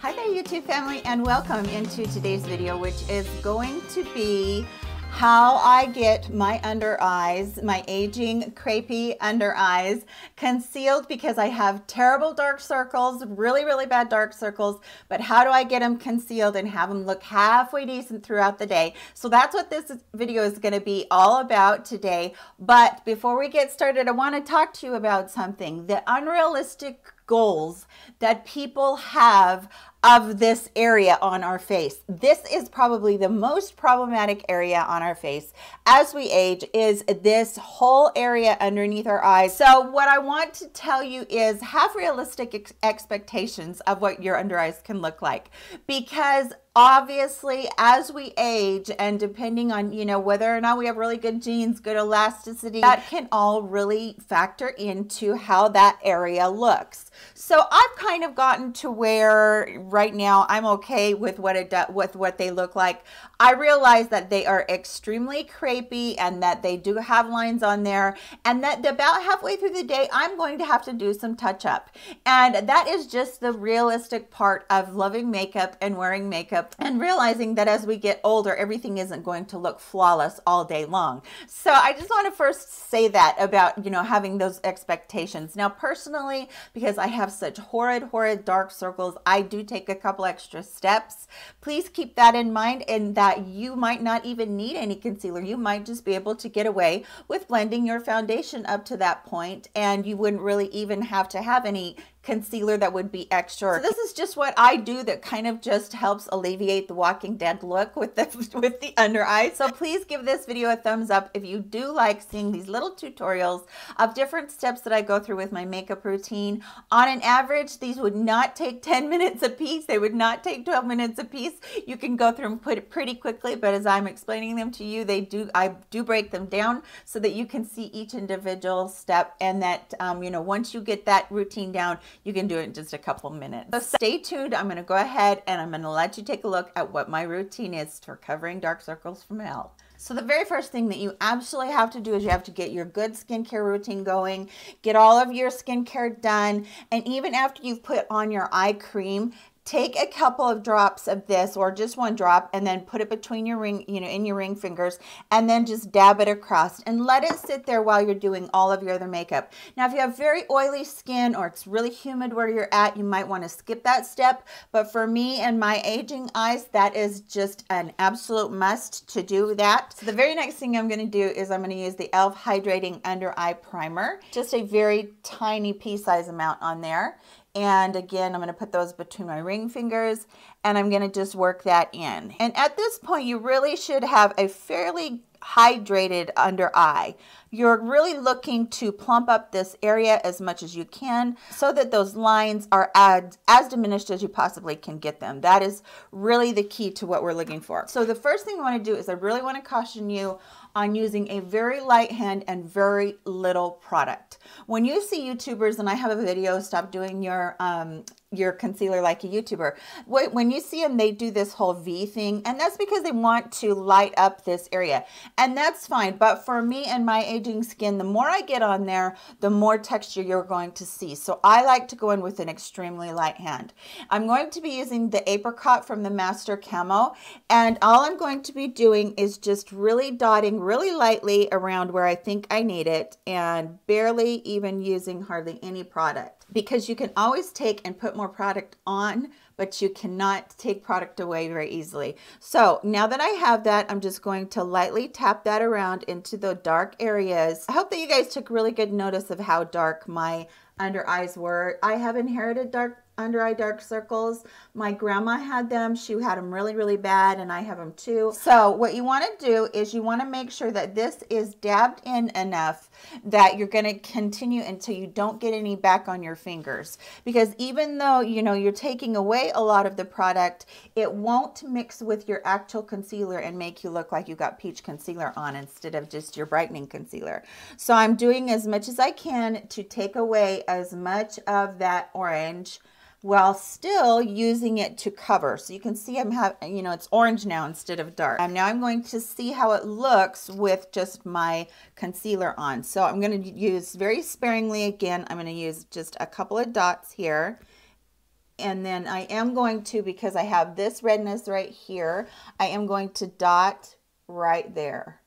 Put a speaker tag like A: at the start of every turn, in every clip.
A: Hi there YouTube family, and welcome into today's video, which is going to be how I get my under eyes, my aging crepey under eyes, concealed because I have terrible dark circles, really bad dark circles, but how do I get them concealed and have them look halfway decent throughout the day? So that's what this video is going to be all about today. But before we get started, I want to talk to you about something, the unrealistic goals that people have of this area on our face. This is probably the most problematic area on our face as we age, is this whole area underneath our eyes. So what I want to tell you is have realistic expectations of what your under eyes can look like, because obviously as we age, and depending on whether or not we have really good genes, good elasticity, that can all really factor into how that area looks. So I've kind of gotten to where right now I'm okay with what they look like. I realize that they are extremely crepey and that they do have lines on there, and that about halfway through the day I'm going to have to do some touch up, and that is just the realistic part of loving makeup and wearing makeup and realizing that as we get older everything isn't going to look flawless all day long. So I just want to first say that about having those expectations. Now personally, because I have such horrid dark circles, I do take a couple extra steps. Please keep that in mind, and that you might not even need any concealer. You might just be able to get away with blending your foundation up to that point, and you wouldn't really even have to have any concealer that would be extra. So this is just what I do that kind of just helps alleviate the Walking Dead look with the under eyes. So please give this video a thumbs up if you do like seeing these little tutorials of different steps that I go through with my makeup routine. On an average, these would not take 10 minutes a piece. They would not take 12 minutes a piece. You can go through and put it pretty quickly, but as I'm explaining them to you, I do break them down so that you can see each individual step, and that once you get that routine down, you can do it in just a couple minutes. So stay tuned. I'm going to go ahead and I'm going to let you take a look at what my routine is for covering dark circles from e.l.f. So the very first thing that you absolutely have to do is you have to get your good skincare routine going, get all of your skincare done, and even after you've put on your eye cream, take a couple of drops of this, or just one drop, and then put it between your ring, in your ring fingers, and then just dab it across and let it sit there while you're doing all of your other makeup. Now, if you have very oily skin or it's really humid where you're at, you might want to skip that step. But for me and my aging eyes, that is just an absolute must to do that. So the very next thing I'm going to do is I'm going to use the e.l.f. Hydrating Under Eye Primer, just a very tiny pea size amount on there. And again, I'm going to put those between my ring fingers, and I'm going to just work that in. And at this point, you really should have a fairly hydrated under eye. You're really looking to plump up this area as much as you can so that those lines are as diminished as you possibly can get them. That is really the key to what we're looking for. So the first thing I want to do is I really want to caution you on using a very light hand and very little product. When you see YouTubers, and I have a video, stop doing your concealer like a YouTuber. When you see them, they do this whole V thing, and that's because they want to light up this area, and that's fine. But for me and my aging skin, the more I get on there, the more texture you're going to see. So I like to go in with an extremely light hand. I'm going to be using the Apricot from the MasterCamo, and all I'm going to be doing is just really dotting really lightly around where I think I need it, and barely even using hardly any product, because you can always take and put more product on, but you cannot take product away very easily. So now that I have that, I'm just going to lightly tap that around into the dark areas. I hope that you guys took really good notice of how dark my under eyes were. I have inherited dark under eye dark circles. My grandma had them. She had them really bad, and I have them too. So what you want to do is you want to make sure that this is dabbed in enough that you're going to continue until you don't get any back on your fingers, because even though you're taking away a lot of the product, it won't mix with your actual concealer and make you look like you got peach concealer on instead of just your brightening concealer. So I'm doing as much as I can to take away as much of that orange while still using it to cover. So you can see I'm having, it's orange now instead of dark. And now I'm going to see how it looks with just my concealer on. So I'm going to use very sparingly again. I'm going to use just a couple of dots here. And then I am going to, because I have this redness right here, I am going to dot right there,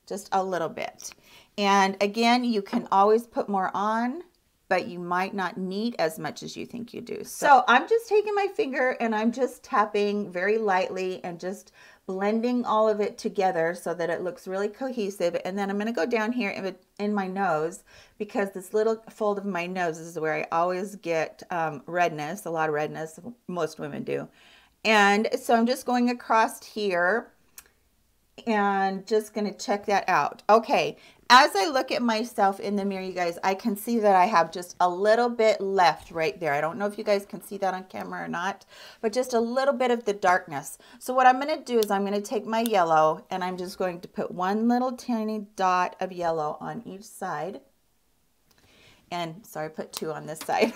A: just a little bit. And again, you can always put more on, but you might not need as much as you think you do. So I'm just taking my finger and I'm just tapping very lightly and just blending all of it together so that it looks really cohesive. And then I'm going to go down here in my nose, because this little fold of my nose is where I always get redness, a lot of redness, most women do. And so I'm just going across here and just going to check that out. Okay, as I look at myself in the mirror, you guys, I can see that I have just a little bit left right there. I don't know if you guys can see that on camera or not, but just a little bit of the darkness. So what I'm going to do is I'm going to take my yellow and I'm just going to put one little tiny dot of yellow on each side. And sorry, I put two on this side.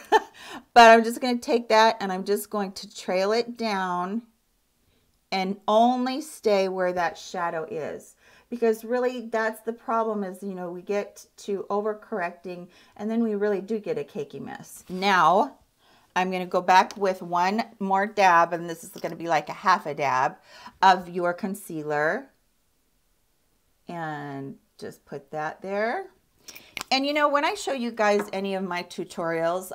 A: But I'm just going to take that and I'm just going to trail it down and only stay where that shadow is. Because really that's the problem is, you know, we get to overcorrecting and then we really do get a cakey mess. Now I'm going to go back with one more dab, and this is going to be like a half a dab of your concealer. And just put that there. And you know, when I show you guys any of my tutorials,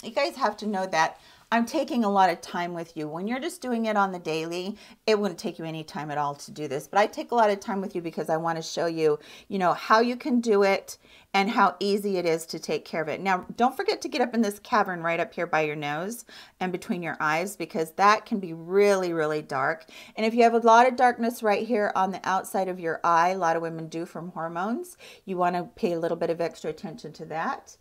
A: you guys have to know that I'm taking a lot of time with you. When you're just doing it on the daily, it wouldn't take you any time at all to do this. But I take a lot of time with you because I want to show you, you know, how you can do it and how easy it is to take care of it. Now, don't forget to get up in this cavern right up here by your nose and between your eyes, because that can be really, really dark. And if you have a lot of darkness right here on the outside of your eye, a lot of women do from hormones, you want to pay a little bit of extra attention to that.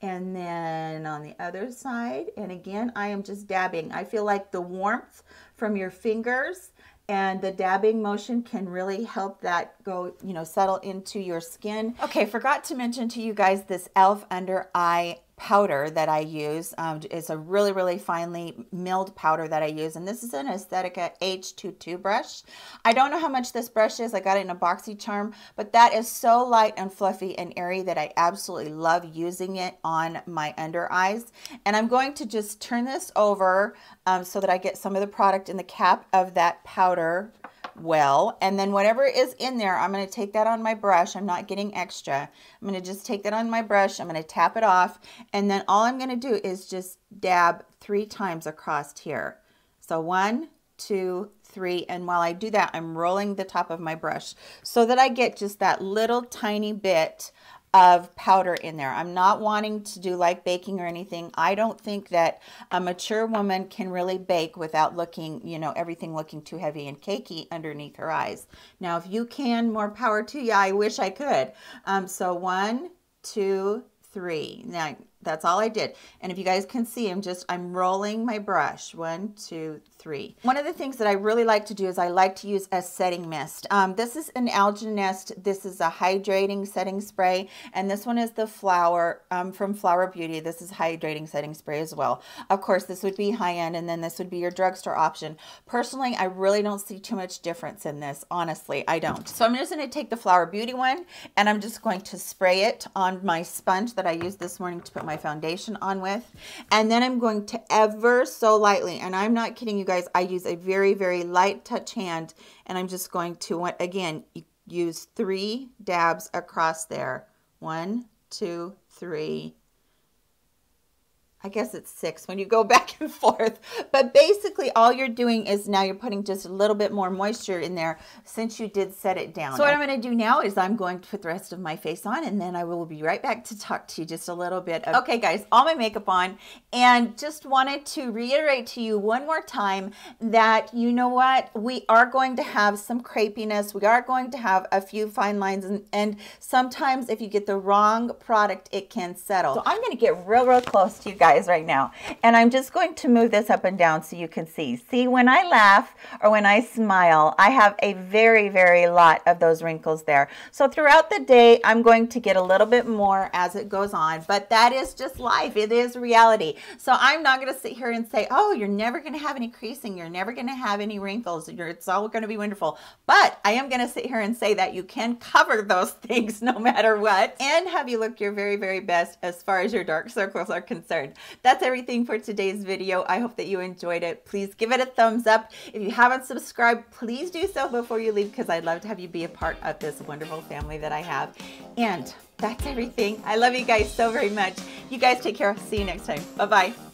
A: And then on the other side, and again, I am just dabbing. I feel like the warmth from your fingers and the dabbing motion can really help that go, you know, settle into your skin. Okay, forgot to mention to you guys this e.l.f. under eye powder that I use. It's a really, really finely milled powder that I use, and this is an Aesthetica H22 brush. I don't know how much this brush is. I got it in a boxy charm, but that is so light and fluffy and airy that I absolutely love using it on my under eyes. And I'm going to just turn this over so that I get some of the product in the cap of that powder well, and then whatever is in there, I'm going to take that on my brush. I'm not getting extra. I'm going to just take that on my brush. I'm going to tap it off, and then all I'm going to do is just dab 3 times across here. So 1, 2, 3, and while I do that, I'm rolling the top of my brush so that I get just that little tiny bit of powder in there. I'm not wanting to do like baking or anything. I don't think that a mature woman can really bake without looking, you know, everything looking too heavy and cakey underneath her eyes. Now, if you can, more power to you. I wish I could. So 1, 2, 3. Now, that's all I did. And if you guys can see, I'm rolling my brush. 1, 2, 3. One of the things that I really like to do is I like to use a setting mist. This is an algae nest. This is a hydrating setting spray. And this one is the flower from Flower Beauty. This is hydrating setting spray as well. Of course, this would be high-end, and then this would be your drugstore option. Personally, I really don't see too much difference in this. Honestly, I don't. So I'm just going to take the Flower Beauty one, and I'm just going to spray it on my sponge that I used this morning to put my foundation on with. And then I'm going to ever so lightly, and I'm not kidding you guys, I use a very, very light touch hand, and I'm just going to, again, use 3 dabs across there. 1, 2, 3. I guess it's 6 when you go back and forth. But basically all you're doing is now you're putting just a little bit more moisture in there since you did set it down. So what I'm going to do now is I'm going to put the rest of my face on, and then I will be right back to talk to you just a little bit. Okay guys, all my makeup on, and just wanted to reiterate to you one more time that, you know what, we are going to have some crepiness. We are going to have a few fine lines, and sometimes if you get the wrong product, it can settle. So I'm going to get real close to you guys right now, and I'm just going to move this up and down so you can see. See, when I laugh or when I smile, I have a very lot of those wrinkles there. So throughout the day, I'm going to get a little bit more as it goes on, but that is just life. It is reality. So I'm not going to sit here and say, oh, you're never going to have any creasing, you're never going to have any wrinkles, it's all going to be wonderful. But I am going to sit here and say that you can cover those things no matter what, and have you look your very best as far as your dark circles are concerned. That's everything for today's video. I hope that you enjoyed it. Please give it a thumbs up. If you haven't subscribed, please do so before you leave, because I'd love to have you be a part of this wonderful family that I have. And that's everything. I love you guys so very much. You guys take care. See you next time. Bye-bye.